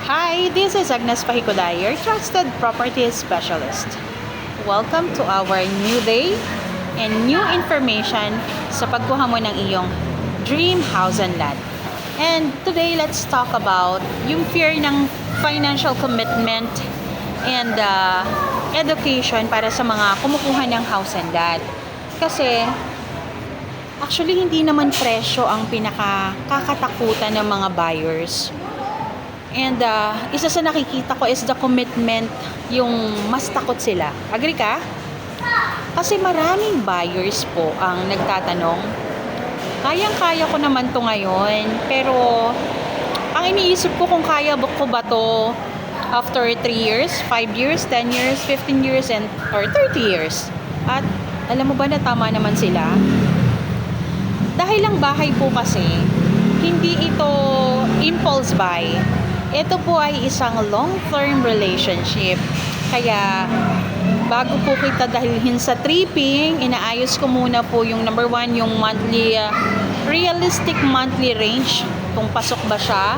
Hi, this is Agnes Pahikulay, your trusted property specialist. Welcome to our new day and new information sa pagkuha mo ng iyong dream house and lot. And today, let's talk about yung fear ng financial commitment and education para sa mga kumukuha ng house and lot. Kasi, actually, hindi naman presyo ang pinakakatakutan ng mga buyers. And isa sa nakikita ko is the commitment, yung mas takot sila. Agree ka? Kasi maraming buyers po ang nagtatanong, kayang-kaya ko naman to ngayon, pero ang iniisip ko kung kaya ko ba to after 3 years, 5 years, 10 years, 15 years, or 30 years. At alam mo ba na tama naman sila? Dahil ang bahay po kasi, hindi ito impulse buy. Ito po ay isang long-term relationship. Kaya, bago po kita dahilhin sa tripping, inaayos ko muna po yung number 1, yung monthly, realistic monthly range. Kung pasok ba siya,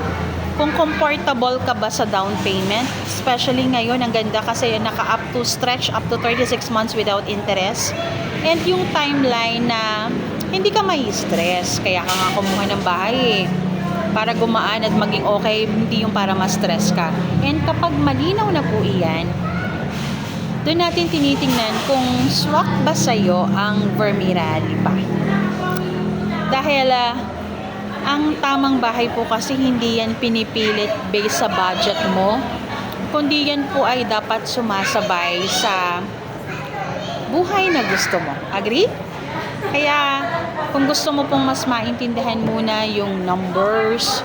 kung comfortable ka ba sa down payment. Especially ngayon, ang ganda kasi naka-up to stretch up to 36 months without interest. And yung timeline na hindi ka may stress. Kaya ka nga kumuha ng bahay para gumaan at maging okay, hindi yung para ma-stress ka. And kapag malinaw na po iyan, doon natin tinitingnan kung swak ba sa'yo ang Vermeer pa. Dahil ang tamang bahay po kasi hindi yan pinipilit based sa budget mo, kundi yan po ay dapat sumasabay sa buhay na gusto mo. Agree? Kaya, kung gusto mo pong mas maintindihan muna yung numbers,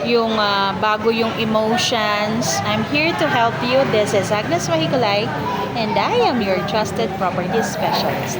yung bago yung emotions, I'm here to help you. This is Agnes Mahikulay, and I am your trusted property specialist.